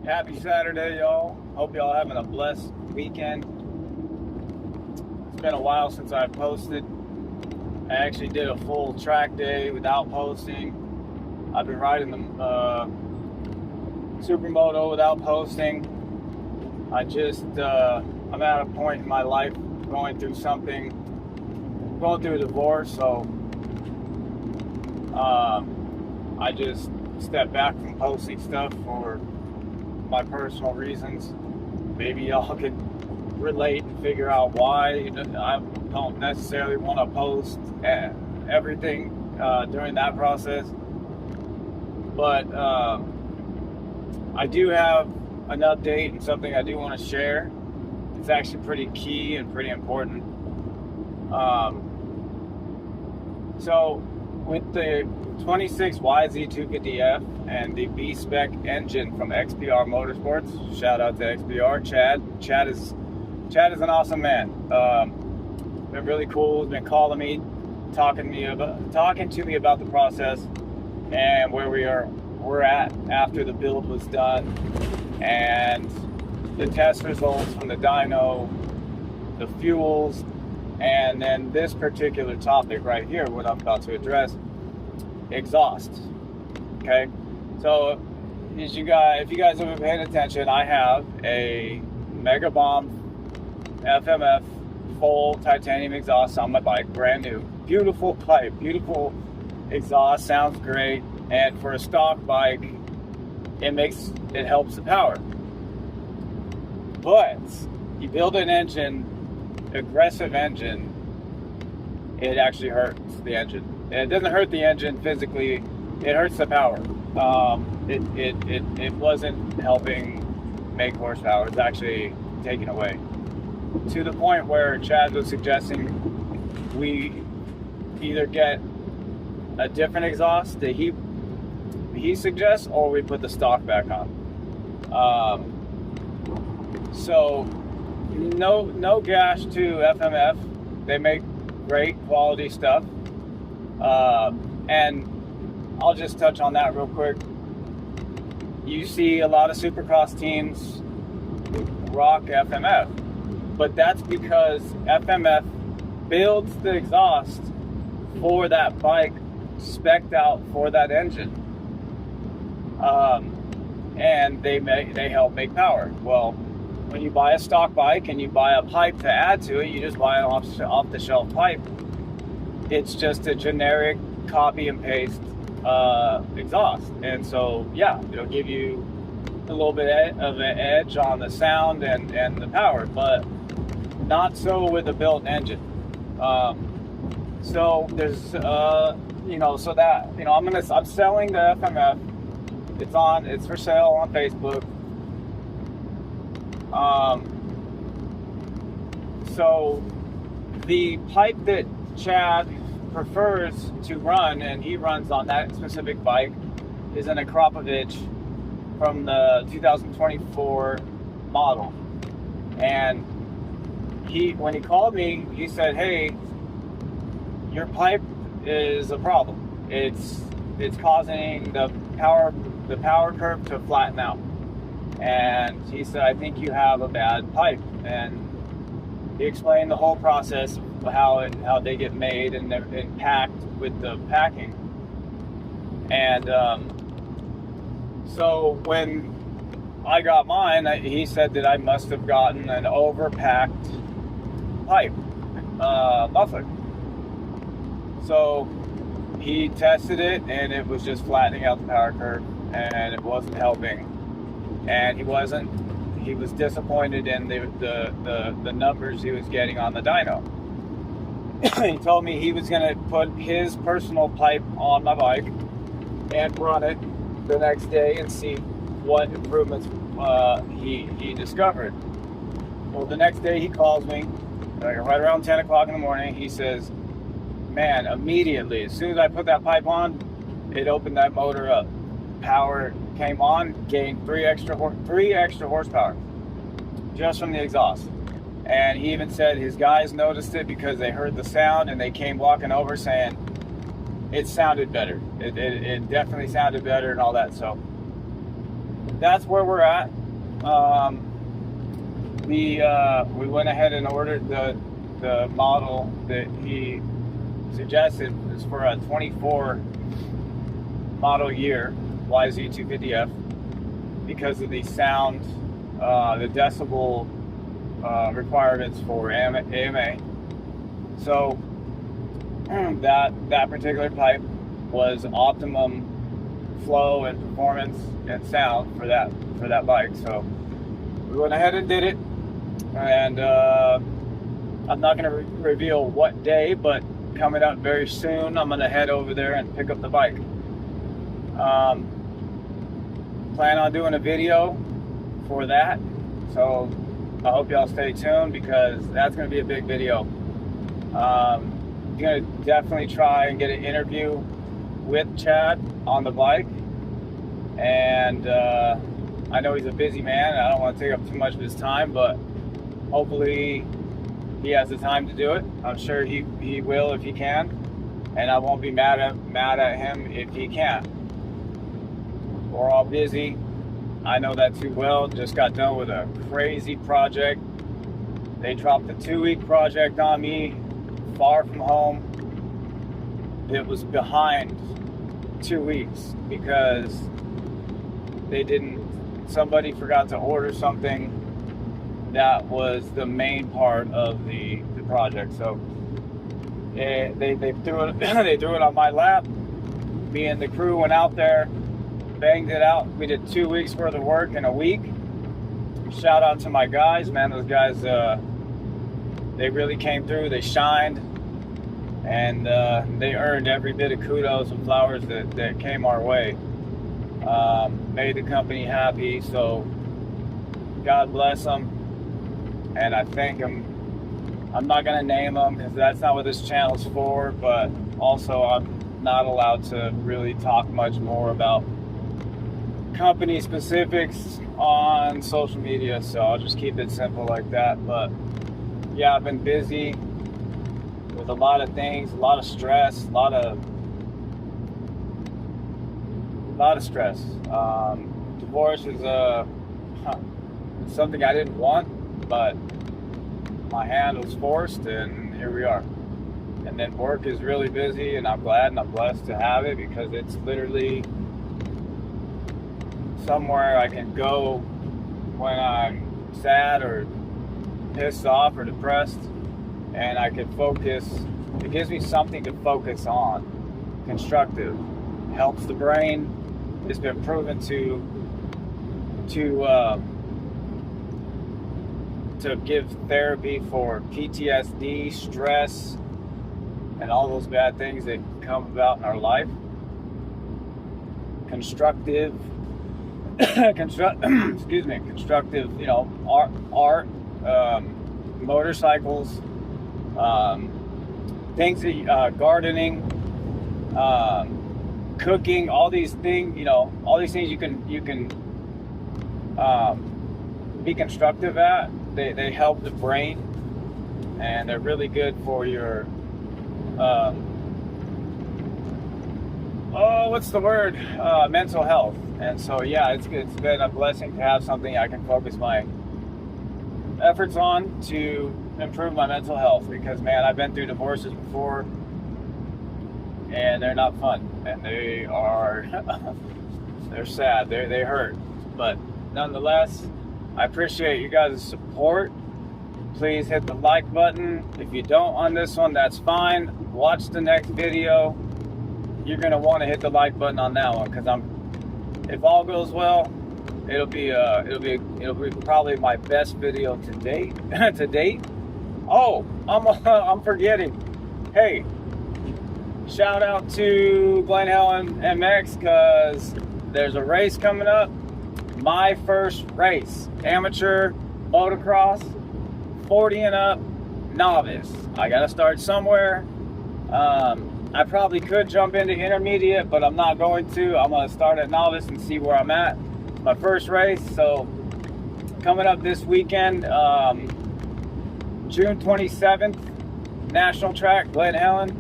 Happy Saturday, y'all. Hope y'all having a blessed weekend. It's been a while since I posted. I actually did a full track day without posting. I've been riding the Supermoto without posting. I'm at a point in my life going through a divorce, so I just stepped back from posting stuff for my personal reasons. Maybe y'all could relate and figure out why. I don't necessarily want to post everything during that process, but I do have an update and something I do want to share. It's actually pretty key and pretty important. So with the 26 YZ250F and the B-Spec engine from XPR Motorsports, shout out to XPR, Chad. Chad is an awesome man. Been really cool. He's been calling me, talking to me about the process and where we're at after the build was done, and the test results from the dyno, the fuels, and then this particular topic right here, what I'm about to address, exhaust. Okay, so if you guys have been paying attention, I have a Mega Bomb FMF full titanium exhaust on my bike, brand new, beautiful pipe, beautiful exhaust, sounds great, and for a stock bike, it helps the power. But you build an aggressive engine, it actually hurts the engine. And it doesn't hurt the engine physically, it hurts the power. It wasn't helping make horsepower, it's actually taken away. To the point where Chad was suggesting we either get a different exhaust that he suggests, or we put the stock back on. So no gash to FMF. They make great quality stuff. And I'll just touch on that real quick. You see a lot of supercross teams rock FMF, but that's because FMF builds the exhaust for that bike, spec'd out for that engine. And they help make power. Well, when you buy a stock bike and you buy a pipe to add to it, you just buy an off-the-shelf pipe. It's just a generic copy and paste exhaust, and so yeah, it'll give you a little bit of an edge on the sound and the power, but not so with a built engine. So there's I'm selling the FMF. It's for sale on Facebook. So the pipe that Chad prefers to run, and he runs on that specific bike, is an Akrapovic from the 2024 model. And when he called me, he said, "Hey, your pipe is a problem. It's causing the power curve to flatten out." And he said, "I think you have a bad pipe." And he explained the whole process of how they get made and packed with the packing. And so when I got mine, he said that I must have gotten an overpacked pipe muffler. So he tested it, and it was just flattening out the power curve, and it wasn't helping. And he was disappointed in the numbers he was getting on the dyno. He told me he was going to put his personal pipe on my bike and run it the next day and see what improvements he discovered. Well, the next day he calls me, right around 10 o'clock in the morning. He says, "Man, immediately, as soon as I put that pipe on, it opened that motor up. Power came on, gained 3 extra horsepower just from the exhaust." And he even said his guys noticed it because they heard the sound and they came walking over saying it sounded better. It definitely sounded better and all that. So that's where we're at. We went ahead and ordered the model that he suggested. Is for a 24 model year YZ250F because of the sound, the decibel requirements for AMA. So that particular pipe was optimum flow and performance and sound for that bike. So we went ahead and did it, and I'm not going to reveal what day, but coming up very soon, I'm going to head over there and pick up the bike. Plan on doing a video for that, so I hope y'all stay tuned because that's going to be a big video. I'm going to definitely try and get an interview with Chad on the bike, and I know he's a busy man and I don't want to take up too much of his time, but hopefully he has the time to do it. I'm sure he will if he can, and I won't be mad at him if he can't. We're all busy. I know that too well. Just got done with a crazy project. They dropped a 2-week project on me, far from home. It was behind 2 weeks because somebody forgot to order something that was the main part of the project. So they threw it they threw it on my lap. Me and the crew went out there, banged it out. We did 2 weeks worth of work in a week. Shout out to my guys, man. Those guys, they really came through. They shined, and they earned every bit of kudos and flowers that came our way. Made the company happy, so God bless them. And I thank them. I'm not going to name them because that's not what this channel's for, but also I'm not allowed to really talk much more about company specifics on social media, so I'll just keep it simple like that. But yeah, I've been busy with a lot of things, a lot of stress, a lot of stress. Divorce is something I didn't want, but my hand was forced, and here we are. And then work is really busy, and I'm glad and I'm blessed to have it because it's literally somewhere I can go when I'm sad or pissed off or depressed, and I can focus. It gives me something to focus on. Constructive. Helps the brain. It's been proven to give therapy for PTSD, stress, and all those bad things that come about in our life. Constructive, constructive, art, motorcycles, things that, gardening, cooking, all these things, all these things you can be constructive at. They help the brain, and they're really good for your mental health. And so yeah, it's been a blessing to have something I can focus my efforts on to improve my mental health, because man, I've been through divorces before and they're not fun, and they're sad, they hurt, but nonetheless, I appreciate you guys' support. Please hit the like button. If you don't on this one, that's fine. Watch the next video. You're gonna want to hit the like button on that one, because if all goes well, it'll be probably my best video to date. Oh, I'm forgetting. Hey, shout out to Glen Helen MX, because there's a race coming up. My first race, amateur motocross, 40 and up, novice. I gotta start somewhere. I probably could jump into intermediate, but I'm not going to. I'm gonna start at novice and see where I'm at. My first race, so coming up this weekend, June 27th, National Track, Glen Helen.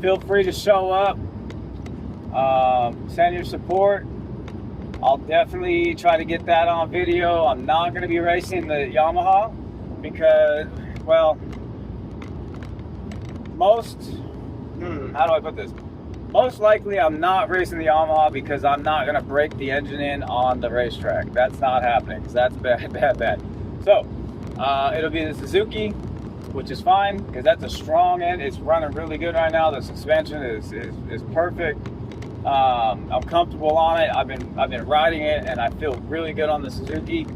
Feel free to show up, send your support. I'll definitely try to get that on video. I'm not going to be racing the Yamaha because, well, how do I put this? Most likely I'm not racing the Yamaha because I'm not going to break the engine in on the racetrack. That's not happening because that's bad. So, it'll be the Suzuki, which is fine because that's a strong end. It's running really good right now. The suspension is perfect. I'm comfortable on it. I've been riding it and I feel really good on the Suzuki.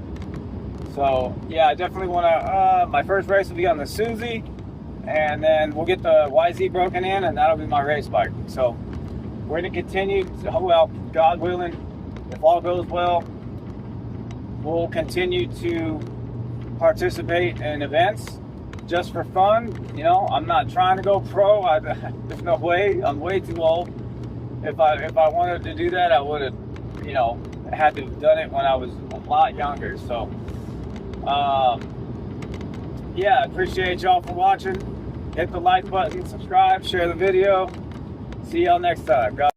So yeah, I definitely want to. My first race will be on the Suzy, and then we'll get the YZ broken in, and that'll be my race bike. So we're going to continue. Well, God willing, if all goes well, we'll continue to participate in events just for fun. You know, I'm not trying to go pro. There's no way. I'm way too old. If I wanted to do that, I would have, you know, had to have done it when I was a lot younger. So, yeah, appreciate y'all for watching. Hit the like button, subscribe, share the video. See y'all next time. God